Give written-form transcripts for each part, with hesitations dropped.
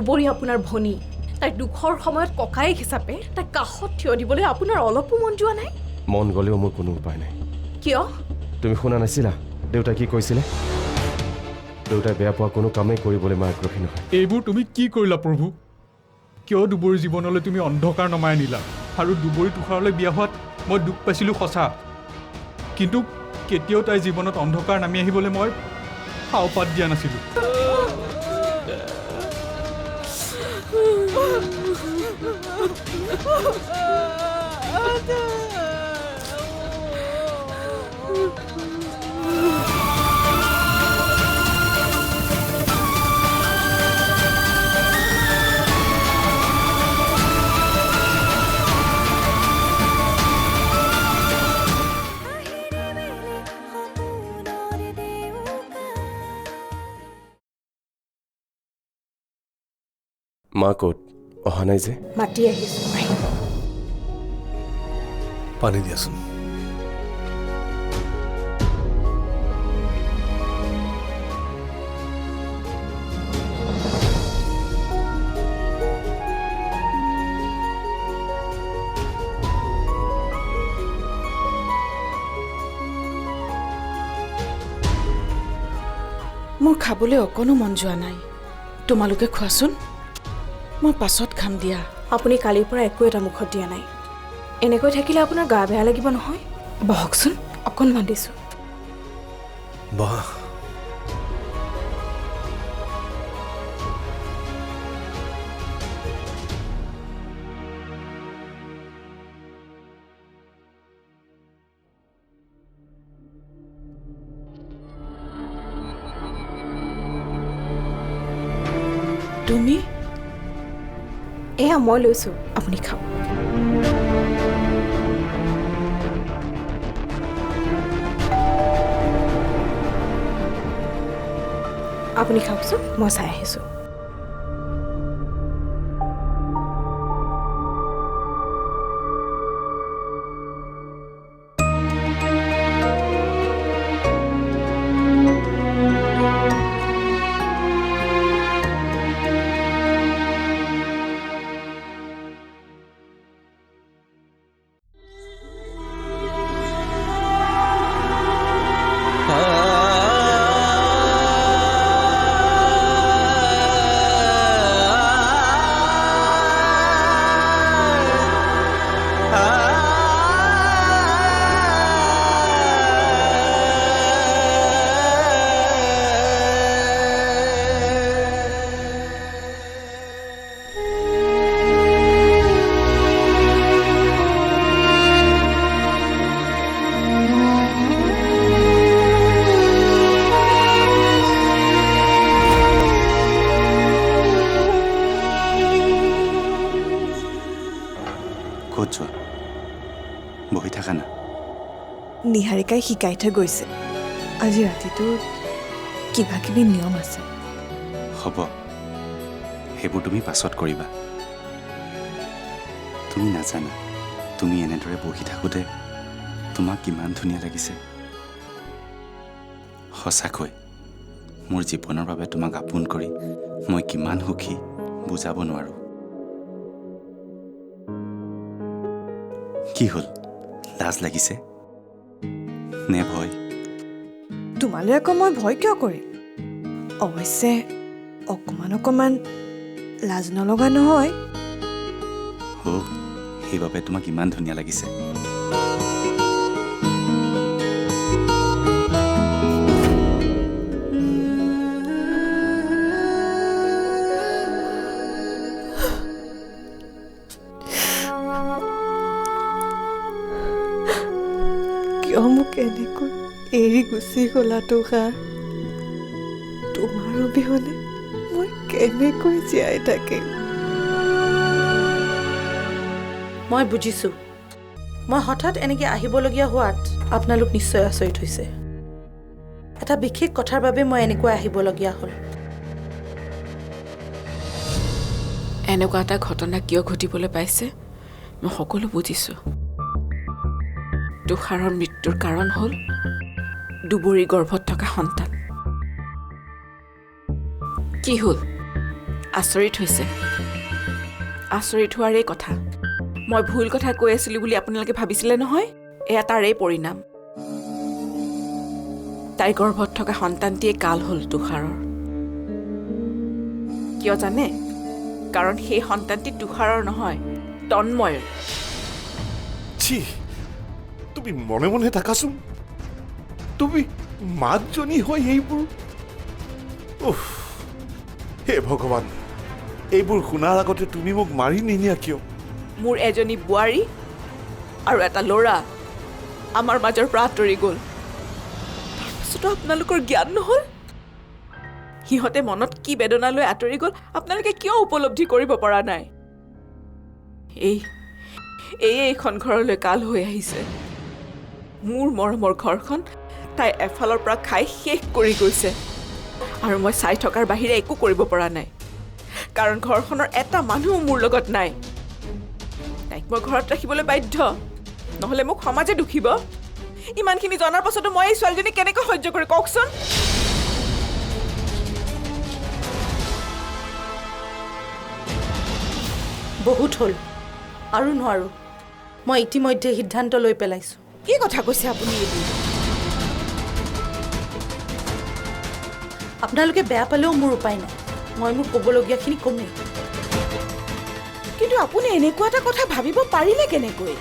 দুবৰি আপোনাৰ ভনী তাইৰ দুখৰ সময়ত ককায়েক হিচাপে তাইক কাষত থিয় দিবলৈ আপোনাৰ অলপো মন যোৱা নাই? মন গ'লেও মোৰ কোনো উপায় নাই। কিয়? তুমি শুনা নাছিলা দেউতাই কি কৈছিলে? দেউতাই বেয়া পোৱা কোনো কামেই কৰিবলৈ মই আগ্ৰহী নহয়। এইবোৰ তুমি কি কৰিলা প্ৰভু? কিয় দুবৰি জীৱনলৈ তুমি অন্ধকাৰ নমাই আনিলা? আৰু দুবৰি তুষাৰলৈ বিয়া হোৱাত মই দুখ পাইছিলোঁ সঁচা, কিন্তু কেতিয়াও তাইৰ জীৱনত অন্ধকাৰ নামি আহিবলৈ মই সাওপাত দিয়া নাছিলোঁ। মা ক'ত? অহা নাই যে? মাতি আহিছো। পানী দিয়াচোন। মোৰ খাবলৈ অকণো মন যোৱা নাই। তোমালোকে খোৱাচোন, মই পাছত খাম দিয়া। আপুনি কালিৰ পৰা একো এটা মুখত দিয়া নাই। এনেকৈ থাকিলে আপোনাৰ গা বেয়া লাগিব নহয়। বহকচোন, অকণমান দিছোঁ। বহা। তুমি? এয়া মই লৈছোঁ, আপুনি খাওক। আপুনি খাওকচোন, মই চাই আহিছোঁ। ক'ত যোৱা? বহি থাকা না। নিহাৰিকাই শিকাই থৈ গৈছে, আজি ৰাতিটো কিবা কিবি নিয়ম আছে। হ'ব, সেইবোৰ তুমি পাছত কৰিবা। তুমি নাজানা, তুমি এনেদৰে বহি থাকোঁতে তোমাক কিমান ধুনীয়া লাগিছে। সঁচাকৈ মোৰ জীৱনৰ বাবে তোমাক আপোন কৰি মই কিমান সুখী বুজাব নোৱাৰোঁ। কি হ'ল, লাজ লাগিছে নে ভয়? তোমালৈ আকৌ মই ভয় কিয় কৰিম? অৱশ্যে অকণমান লাজ নলগা নহয়। সেইবাবে তোমাক ইমান ধুনীয়া লাগিছে। কিয় মোক এনেকৈ এৰি গুচি গলা তুষাৰ? তোমাৰ অবিহনে মই কেনেকৈ জীয়াই থাকিম? মই বুজিছোঁ, মই হঠাৎ এনেকৈ আহিবলগীয়া হোৱাত আপোনালোক নিশ্চয় আচৰিত হৈছে। এটা বিশেষ কথাৰ বাবে মই এনেকৈ আহিবলগীয়া হ'ল। এনেকুৱা এটা ঘটনা কিয় ঘটিবলৈ পাইছে মই সকলো বুজিছোঁ। তুষাৰৰ মৃত্যুৰ কাৰণ হ'ল দুবৰি গৰ্ভত থকা সন্তান। কি হ'ল, আচৰিত হৈছে আচৰিত হোৱাৰে কথা মই ভুল কথা কৈ আছিলোঁ বুলি আপোনালোকে ভাবিছিলে নহয় এয়া তাৰেই পৰিণাম তাইৰ গৰ্ভত থকা সন্তানটিয়ে কাল হ'ল তুষাৰৰ কিয় জানে কাৰণ সেই সন্তানটি তুষাৰৰ নহয় তন্ময়ৰ ছি তুমি মনে মনে থাকাচোন তুমি মাকজনী হৈ এইবোৰ উফ হে ভগৱান এইবোৰ শুনাৰ আগতে তুমি মোক মাৰি নিনিয়া কিয় মোৰ এজনী বোৱাৰী আৰু এটা ল'ৰা আমাৰ মাজৰ পৰা আঁতৰি গ'ল তাৰপিছতো আপোনালোকৰ জ্ঞান নহ'ল সিহঁতে মনত কি বেদনা লৈ আঁতৰি গ'ল আপোনালোকে কিয় উপলব্ধি কৰিব পৰা নাই এইখন ঘৰলৈ কাল হৈ আহিছে মোৰ মৰমৰ ঘৰখন তাই এফালৰ পৰা খাই শেষ কৰি গৈছে আৰু মই চাই থকাৰ বাহিৰে একো কৰিব পৰা নাই কাৰণ ঘৰখনৰ এটা মানুহো মোৰ লগত নাই তাইক মই ঘৰত ৰাখিবলৈ বাধ্য নহ'লে মোক সমাজে দুখিব ইমানখিনি জনাৰ পাছতো মই এই ছোৱালীজনী কেনেকৈ সহ্য কৰি কওকচোন বহুত হ'ল আৰু নোৱাৰোঁ মই ইতিমধ্যে সিদ্ধান্ত লৈ পেলাইছোঁ কি কথা কৈছে আপুনি এইবোৰ আপোনালোকে বেয়া পালেও মোৰ উপায় নাই মই মোক ক'বলগীয়াখিনি কমেই কিন্তু আপুনি এনেকুৱা এটা কথা ভাবিব পাৰিলে কেনেকৈ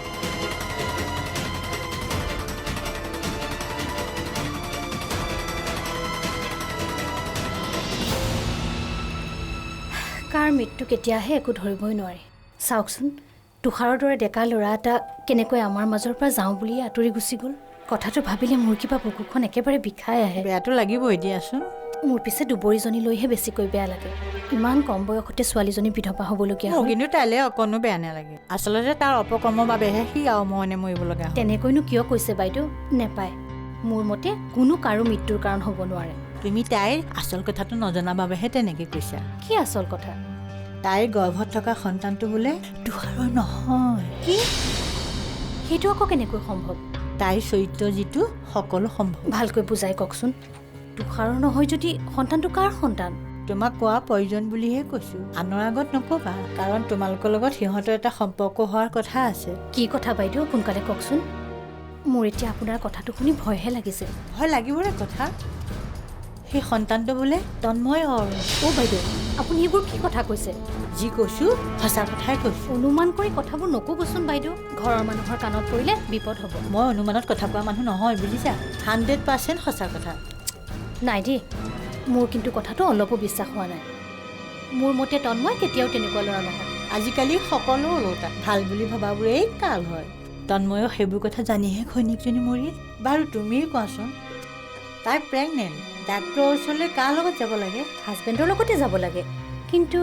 কাৰ মৃত্যু কেতিয়া আহে একো ধৰিবই নোৱাৰি চাওকচোন তুষাৰৰ দৰে ডেকা ল'ৰা এটা কেনেকৈ আমাৰ মাজৰ পৰা যাওঁ বুলি আঁতৰি গুচি গ'ল কথাটো ভাবিলে মোৰ কিবা বুকুখন একেবাৰে বিষাই আহে বেয়াটো লাগিবই দিয়াচোন মোৰ পিছে দুবৰীজনীলৈহে বেছিকৈ বেয়া লাগে ইমান কম বয়সতে ছোৱালীজনী বিধৱা হ'বলগীয়া মোৰ কিন্তু তাইলৈ অকণো বেয়া নালাগে আচলতে তাৰ অপকৰ্মৰ বাবেহে সি মনে মৰিব লগা হয় তেনেকৈনো কিয় কৈছে বাইদেউ নেপায় মোৰ মতে কোনো কাৰো মৃত্যুৰ কাৰণ হ'ব নোৱাৰে তুমি তাইৰ আচল কথাটো নজনাৰ বাবেহে তেনেকৈ কৈছা কি আচল কথা তাইৰ গৰ্ভত থকা সন্তানটো বোলে তুষাৰৰ নহয় কি সেইটো আকৌ কেনেকৈ সম্ভৱ তাইৰ চৰিত্ৰ যিটো সকলো সম্ভৱ ভালকৈ বুজাই কওকচোন তুষাৰৰ নহয় যদি সন্তানটো কাৰ সন্তান তোমাক কোৱা প্ৰয়োজন বুলিহে কৈছোঁ আনৰ আগত নক'বা কাৰণ তোমালোকৰ লগত সিহঁতৰ এটা সম্পৰ্ক হোৱাৰ কথা আছে কি কথা বাইদেউ সোনকালে কওকচোন মোৰ এতিয়া আপোনাৰ কথাটো শুনি ভয়হে লাগিছে ভয় লাগিবৰে কথা সেই সন্তানটো বোলে তন্ময়ৰ বাইদেউ আপুনি এইবোৰ কি কথা কৈছে যি কৈছোঁ সঁচা কথাই কৈছোঁ অনুমান কৰি কথাবোৰ নক'বচোন বাইদেউ ঘৰৰ মানুহৰ কাণত পৰিলে বিপদ হ'ব মই অনুমানত কথা কোৱা মানুহ নহয় বুজিছা 100% সঁচা কথা নাই দেই মোৰ কিন্তু কথাটো অলপো বিশ্বাস হোৱা নাই মোৰ মতে তন্ময় কেতিয়াও তেনেকুৱা ল'ৰা নহয় আজিকালি সকলো ওলোটা ভাল বুলি ভবাবোৰেই কাল হয় তন্ময়ক সেইবোৰ কথা জানিহে ঘৈণীয়েকজনী মৰিল বাৰু তুমিয়ে কোৱাচোন তাই প্ৰেগনেণ্ট ডাক্তৰৰ ওচৰলৈ কাৰ লগত যাব লাগে হাজবেণ্ডৰ লগতে যাব লাগে কিন্তু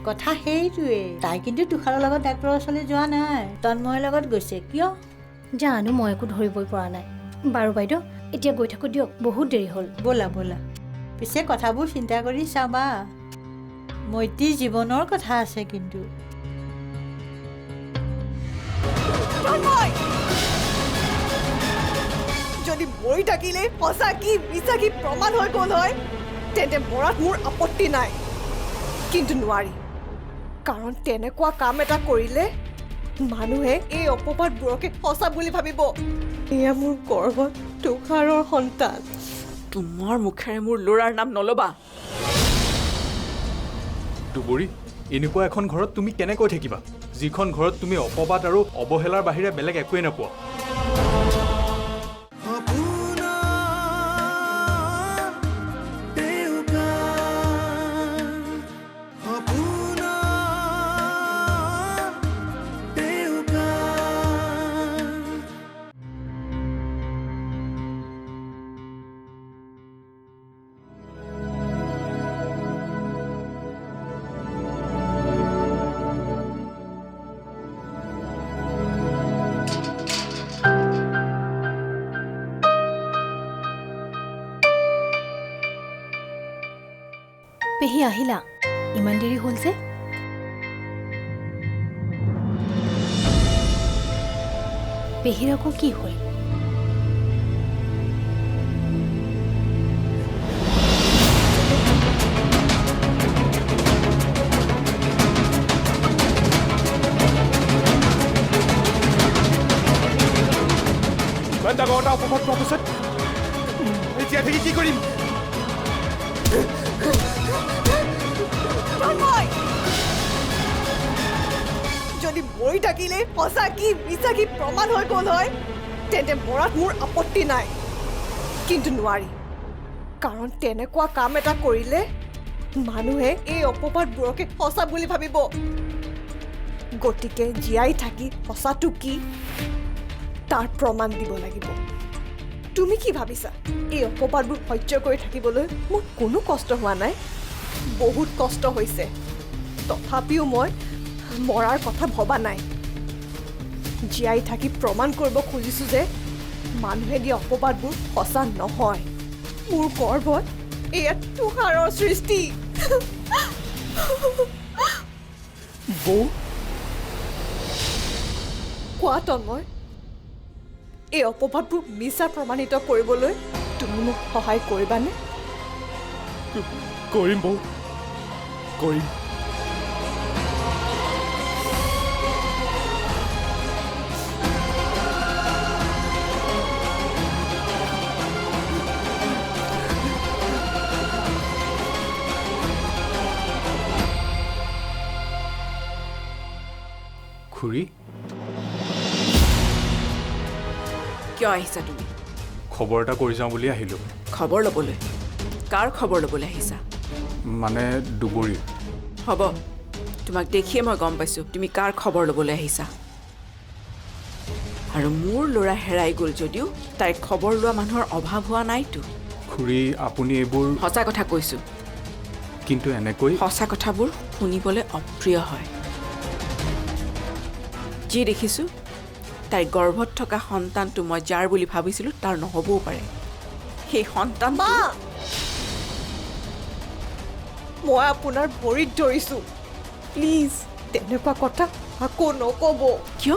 কথা সেইটোৱেই তাই কিন্তু তুষাৰৰ লগত ডাক্তৰৰ ওচৰলৈ যোৱা নাই তন্ময়ৰ লগত গৈছে কিয় জানো মই একো ধৰিবই পৰা নাই বাৰু বাইদেউ এতিয়া গৈ থাকোঁ দিয়ক বহুত দেৰি হ'ল ব'লা ব'লা পিছে কথাবোৰ চিন্তা কৰি চাবা মৈত্ৰীৰ জীৱনৰ কথা আছে কিন্তু যদি মৰি থাকিলে সঁচাকি মিছাকি প্ৰমাণ হৈ গ'ল হয় তেন্তে মৰাত মোৰ আপত্তি নাই কিন্তু নোৱাৰি কাৰণ তেনেকুৱা কাম এটা কৰিলে মানুহে এই অপবাদবোৰকে সঁচা বুলি ভাবিব এয়া মোৰ গৰ্ভত তুষাৰৰ সন্তান তোমাৰ মুখেৰে মোৰ ল'ৰাৰ নাম নল'বা দুবৰী এনেকুৱা এখন ঘৰত তুমি কেনেকৈ থাকিবা যিখন ঘৰত তুমি অপবাদ আৰু অৱহেলাৰ বাহিৰে বেলেগ একোৱেই নোপোৱা পেহী আহিলা ইমান দেৰি হ'ল যে পেহীৰ আকৌ কি হ'ল ডাঙৰ এটা অপবাদ পোৱাৰ পিছত এতিয়া থাকি কি কৰিম? যদি মৰি থাকিলে সঁচা কি মিছা কি প্ৰমাণ হৈ গ'ল হয় তেন্তে মৰাত মোৰ আপত্তি নাই, কিন্তু নোৱাৰি। কাৰণ তেনেকুৱা কাম এটা কৰিলে মানুহে এই অপবাদবোৰকে সঁচা বুলি ভাবিব। গতিকে জীয়াই থাকি সঁচাটো কি তাৰ প্ৰমাণ দিব লাগিব। তুমি কি ভাবিছা এই অপবাদবোৰ সহ্য কৰি থাকিবলৈ মোৰ কোনো কষ্ট হোৱা নাই? বহুত কষ্ট হৈছে, তথাপিও মই মৰাৰ কথা ভবা নাই। জীয়াই থাকি প্ৰমাণ কৰিব খুজিছোঁ যে মানুহে দিয়া অপবাদবোৰ সঁচা নহয়। মোৰ গৰ্ভত এয়া তুষাৰৰ সৃষ্টি। বৌ, কোৱা তন্ময়, এই অপবাদবোৰ মিছা প্ৰমাণিত কৰিবলৈ তুমি মোক সহায় কৰিবানে? কৰিম বৌ, কৰিম। খুৰী, কিয় আহিছা তুমি? খবৰ এটা কৰি যাওঁ বুলি আহিলোঁ। খবৰ ল'বলৈ? কাৰ খবৰ ল'বলৈ আহিছা? মানে দুবৰীৰ। হ'ব, তোমাক দেখিয়ে মই গম পাইছোঁ তুমি কাৰ খবৰ ল'বলৈ আহিছা। আৰু মোৰ ল'ৰা হেৰাই গ'ল যদিও তাইৰ খবৰ লোৱা মানুহৰ অভাৱ হোৱা নাইতো। খুৰী, আপুনি এইবোৰ সঁচা কথা কৈছোঁ, কিন্তু এনেকৈ সঁচা কথাবোৰ শুনিবলৈ অপ্ৰিয় হয়। যি দেখিছোঁ তাইৰ গৰ্ভত থকা সন্তানটো মই যাৰ বুলি ভাবিছিলোঁ তাৰ নহ'বও পাৰে। সেই সন্তান মা, মই আপোনাৰ ভৰিত ধৰিছোঁ, প্লিজ তেনেকুৱা কথা আকৌ নক'ব। কিয়?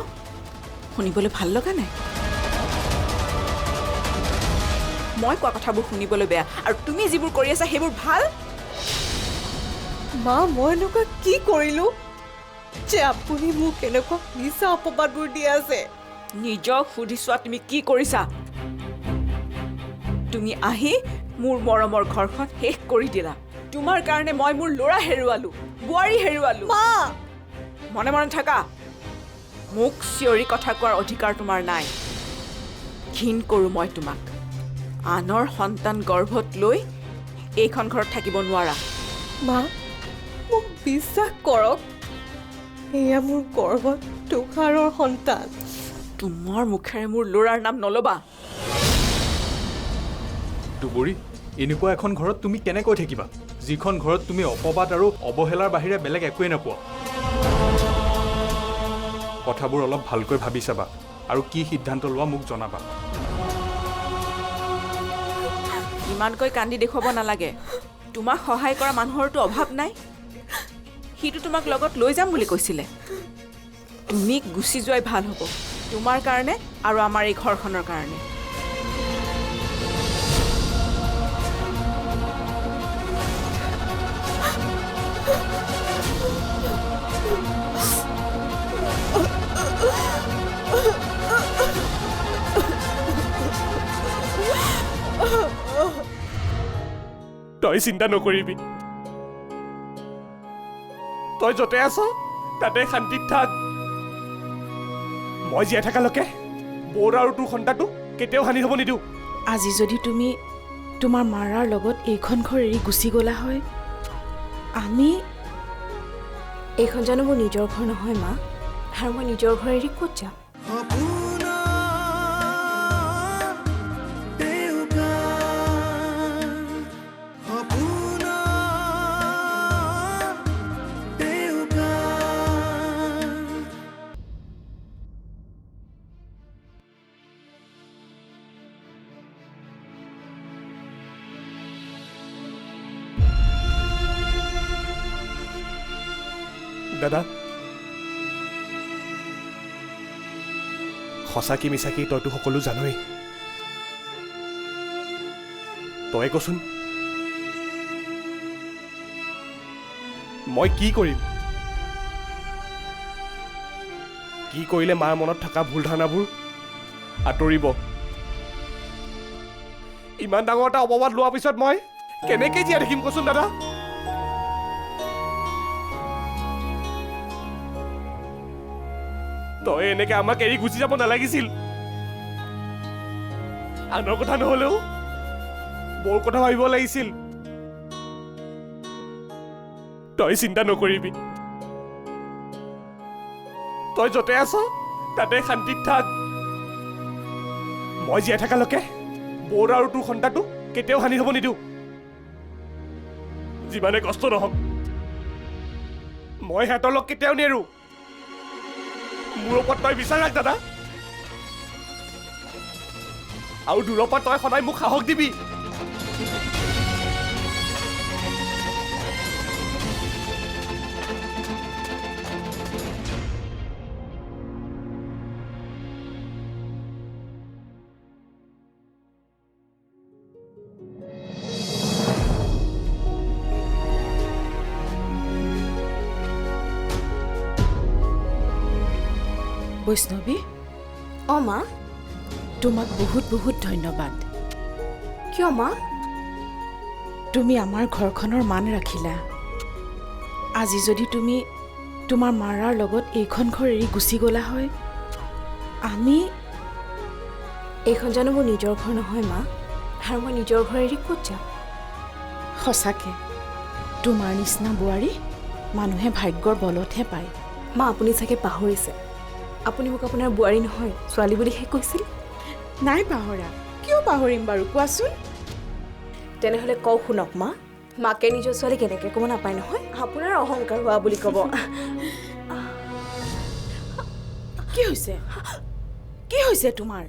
শুনিবলৈ ভাল লগা নাই? মই কোৱা কথাবোৰ শুনিবলৈ বেয়া, আৰু তুমি যিবোৰ কৰি আছা সেইবোৰ ভাল? মা, মই এনেকুৱা কি কৰিলোঁ যে আপুনি মোক এনেকুৱা মিছা অপবাদবোৰ দি আছে? নিজক সুধি চোৱা তুমি কি কৰিছা। তুমি আহি মোৰ মৰমৰ ঘৰখন শেষ কৰি দিলা। তোমাৰ কাৰণে মই মোৰ ল'ৰা হেৰুৱালো, বোৱাৰী হেৰুৱালো। মা, মনে মনে থাকা। মোক চিঞৰি কথা কোৱাৰ অধিকাৰ তোমাৰ নাই। ঘিণ কৰোঁ মই তোমাক। আনৰ সন্তান গৰ্ভত লৈ এইখন ঘৰত থাকিব নোৱাৰা। মা, মোক বিশ্বাস কৰক, এয়া মোৰ গৰ্ভত তুষাৰৰ সন্তান। তোমাৰ মুখেৰে মোৰ ল'ৰাৰ নাম নল'বা। দুবৰী, এনেকুৱা এখন ঘৰত তুমি কেনেকৈ থাকিবা, যিখন ঘৰত তুমি অপবাদ আৰু অৱহেলাৰ বাহিৰে বেলেগ একোৱেই নোপোৱা? কথাবোৰ অলপ ভালকৈ ভাবি চাবা আৰু কি সিদ্ধান্ত লোৱা মোক জনাবা। ইমানকৈ কান্দি দেখুৱাব নালাগে। তোমাক সহায় কৰা মানুহৰতো অভাৱ নাই। সিটো তোমাক লগত লৈ যাম বুলি কৈছিলে। তুমি গুচি যোৱাই ভাল হ'ব, তোমাৰ কাৰণে আৰু আমাৰ এই ঘৰখনৰ কাৰণে। তই চিন্তা নকৰিবি, তই য'তে আছ তাতে শান্তিত থাক। মই জীয়াই থকালৈকে বৌৰ আৰু তোৰ সন্তানটো কেতিয়াও হানি হ'ব নিদিওঁ। আজি যদি তুমি তোমাৰ মাৰাৰ লগত এইখন ঘৰ এৰি গুচি গ'লা হয়, এইখন জানো মোৰ নিজৰ ঘৰ নহয় মা? আৰু মই নিজৰ ঘৰ এৰি ক'ত যাম? দাদা, সঁচা কি মিছা কি তইতো সকলো জানই। তই কচোন, মই কি কৰিম? কি কৰিলে মাৰ মনত থকা ভুল ধাৰণাবোৰ আঁতৰিব ইমান ডাঙৰ এটা অপবাদ লোৱাৰ পিছত মই কেনেকৈ জীয়াই থাকিম কচোন দাদা? তই এনেকে আমাক এৰি গুচি যাব নালাগিছিল। আনৰ কথা নহলেও বৰ কথা ভাবিব লাগিছিল। তই চিন্তা নকৰিবি, তই য'তে আছ তাতে শান্তিত থাক। মই জীয়াই থকালৈকে বৌৰ আৰু তোৰ সন্তানটোক কেতিয়াও হানি হ'ব নিদিওঁ। যিমানে কষ্ট নহওক মই সিহঁতৰ লগ কেতিয়াও নেৰো। মোৰ ওপৰত তই বিচাৰ ৰাখ দাদা, আৰু দূৰৰ পৰা তই সদায় মোক সাহস দিবি। বৈষ্ণৱী, অঁ মা। তোমাক বহুত বহুত ধন্যবাদ। কিয় মা? তুমি আমাৰ ঘৰখনৰ মান ৰাখিলা। আজি যদি তুমি তোমাৰ মাৰাৰ লগত এইখন ঘৰ এৰি গুচি গ'লা হয়, আমি এইখন জানো মোৰ নিজৰ ঘৰ নহয় মা? আৰু মই নিজৰ ঘৰ এৰি ক'ত যাম? সঁচাকে তোমাৰ নিচিনা বোৱাৰী মানুহে ভাগ্যৰ বলতহে পায়। মা, আপুনি চাগে পাহৰিছে, আপুনি মোক আপোনাৰ বোৱাৰী নহয় ছোৱালী বুলিহে কৈছিল। নাই পাহৰা। কিয় পাহৰিম বাৰু কোৱাচোন? তেনেহ'লে কওঁ শুনক মা, মাকে নিজৰ ছোৱালী কেনেকৈ ক'ব নাপায় নহয়, আপোনাৰ অহংকাৰ হোৱা বুলি ক'ব। কি হৈছে? কি হৈছে তোমাৰ?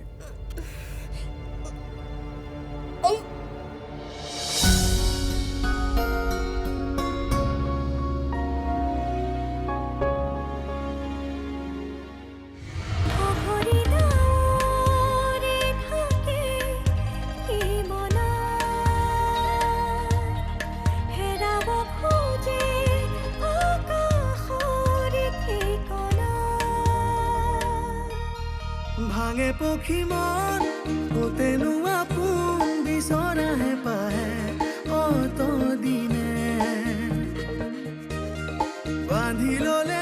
ভাঙে পক্ষী মন হতেনো আপোন বিচৰাহে পাহে অত দিনে বান্ধি ললে